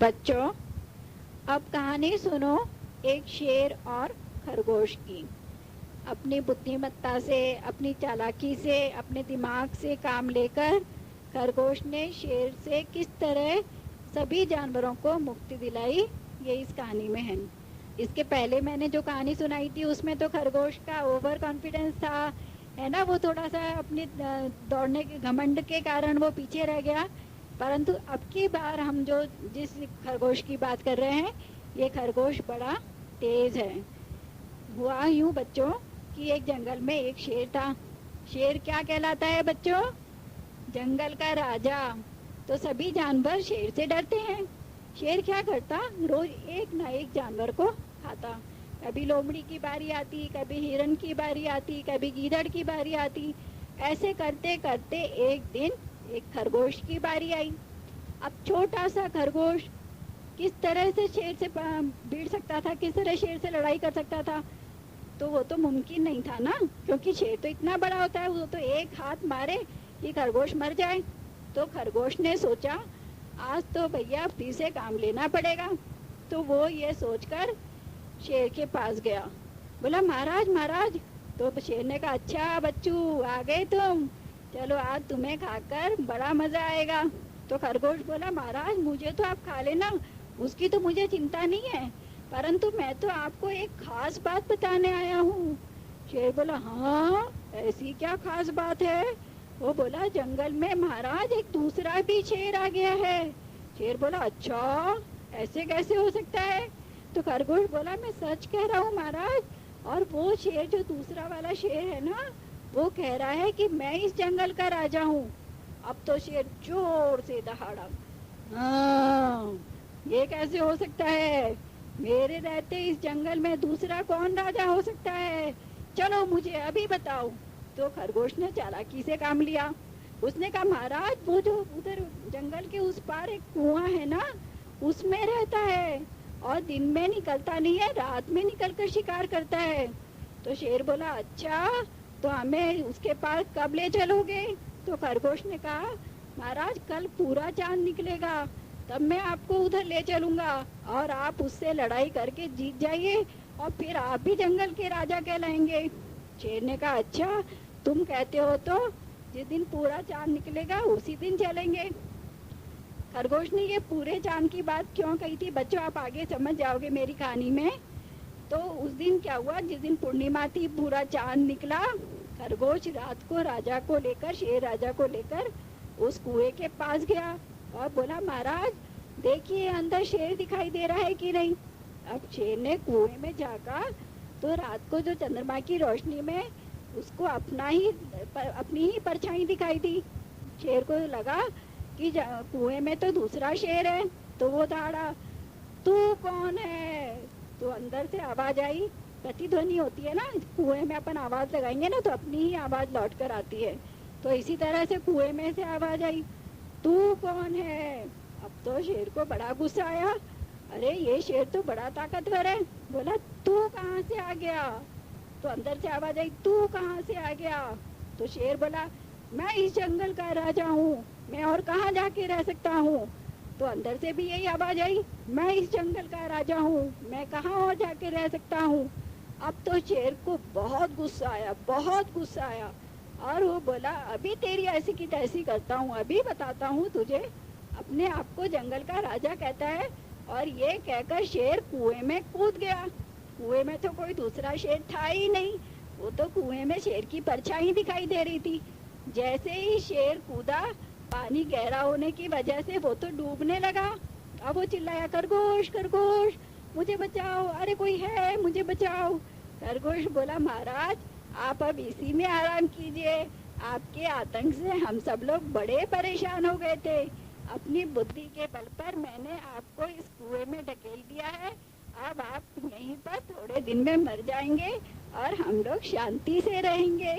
बच्चों, अब कहानी सुनो एक शेर और खरगोश की। अपनी बुद्धिमत्ता से, अपनी चालाकी से, अपने दिमाग से काम लेकर खरगोश ने शेर से किस तरह सभी जानवरों को मुक्ति दिलाई, ये इस कहानी में है। इसके पहले मैंने जो कहानी सुनाई थी उसमें तो खरगोश का ओवर कॉन्फिडेंस था, है ना। वो थोड़ा सा अपने दौड़ने के घमंड के कारण वो पीछे रह गया। परंतु अब की बार हम जो जिस खरगोश की बात कर रहे हैं, ये खरगोश बड़ा तेज है। हुआ यूं बच्चों कि एक जंगल में एक शेर था। शेर क्या कहलाता है बच्चों? जंगल का राजा। तो सभी जानवर शेर से डरते हैं। शेर क्या करता, रोज एक ना एक जानवर को खाता। कभी लोमड़ी की बारी आती, कभी हिरन की बारी आती, कभी गीदड़ की बारी आती। ऐसे करते करते एक दिन एक खरगोश की बारी आई। अब छोटा सा खरगोश किस तरह से शेर से भिड़ सकता था, किस तरह शेर से लड़ाई कर सकता था? तो वो तो मुमकिन नहीं था ना, क्योंकि शेर तो इतना बड़ा होता है, वो तो एक हाथ मारे कि खरगोश मर जाए। तो खरगोश ने सोचा आज तो भैया फिर से काम लेना पड़ेगा। तो वो ये सोचकर शेर के पास गया। बोला महाराज महाराज। तो शेर ने कहा अच्छा बच्चू आ गए तुम, चलो आज तुम्हें खाकर बड़ा मजा आएगा। तो खरगोश बोला महाराज मुझे तो आप खा लेना, उसकी तो मुझे चिंता नहीं है, परंतु मैं तो आपको एक खास बात बताने आया हूँ। शेर बोला हाँ ऐसी क्या खास बात है? वो बोला जंगल में महाराज एक दूसरा भी शेर आ गया है। शेर बोला अच्छा ऐसे कैसे हो सकता है? तो खरगोश बोला मैं सच कह रहा हूँ महाराज, और वो शेर जो दूसरा वाला शेर है ना, वो कह रहा है कि मैं इस जंगल का राजा हूँ। अब तो शेर जोर से दहाड़ा, हाँ ये कैसे हो सकता है? मेरे रहते इस जंगल में दूसरा कौन राजा हो सकता है? चलो मुझे अभी बताओ। तो खरगोश ने चालाकी से काम लिया। उसने कहा महाराज वो जो उधर जंगल के उस पार एक कुआं है ना, उसमें रहता है, और दिन में निकलता नहीं है, रात में निकलकर शिकार करता है। तो शेर बोला अच्छा तो हमें उसके पास कब ले चलोगे? तो खरगोश ने कहा महाराज कल पूरा चांद निकलेगा, तब मैं आपको उधर ले चलूंगा और आप उससे लड़ाई करके जीत जाइए, और फिर आप भी जंगल के राजा कहलाएंगे। शेर ने कहा अच्छा तुम कहते हो तो जिस दिन पूरा चांद निकलेगा उसी दिन चलेंगे। खरगोश ने ये पूरे चांद की बात क्यों कही थी बच्चों, आप आगे समझ जाओगे मेरी कहानी में। तो उस दिन क्या हुआ, जिस दिन पूर्णिमा थी, पूरा चांद निकला, खरगोश रात को राजा को लेकर, शेर राजा को लेकर उस कुएं के पास गया और बोला महाराज देखिए अंदर शेर दिखाई दे रहा है कि नहीं। अब शेर ने कुएं में झांका तो रात को जो चंद्रमा की रोशनी में उसको अपनी ही परछाई दिखाई दी। शेर को लगा कि कुएं में तो दूसरा शेर है। तो वो दहाड़ा तू कौन है? तो अंदर से आवाज आई, प्रतिध्वनि होती है ना, कुएं में अपन आवाज लगाएंगे ना तो अपनी ही आवाज लौट कर आती है। तो इसी तरह से कुएं में से आवाज आई तू कौन है? अब तो शेर को बड़ा गुस्सा आया, अरे ये शेर तो बड़ा ताकतवर है। बोला तू कहाँ से आ गया? तो अंदर से आवाज आई तू कहाँ से आ गया? तो शेर बोला मैं इस जंगल का राजा हूँ, मैं और कहाँ जाके रह सकता हूँ। तो अंदर से भी यही आवाज आई मैं इस जंगल का राजा हूँ, मैं कहाँ और जाके रह सकता हूँ। अब तो शेर को बहुत गुस्सा आया, बहुत गुस्सा आया, और वो बोला अभी तेरी ऐसी की तैसी करता हूँ, अभी बताता हूँ तुझे। अपने आप को जंगल का राजा कहता है, और ये कहकर शेर कुएं में कूद गया। कुएं में तो कोई दूसरा शेर था ही नहीं, वो तो कुएं में शेर की परछाई दिखाई दे रही थी। जैसे ही शेर कूदा, पानी गहरा होने की वजह से वो तो डूबने लगा। अब वो चिल्लाया खरगोश खरगोश मुझे बचाओ, अरे कोई है मुझे बचाओ। खरगोश बोला महाराज आप अब इसी में आराम कीजिए, आपके आतंक से हम सब लोग बड़े परेशान हो गए थे। अपनी बुद्धि के बल पर मैंने आपको इस कुएं में ढकेल दिया है, अब आप यहीं पर थोड़े दिन में मर जाएंगे और हम लोग शांति से रहेंगे।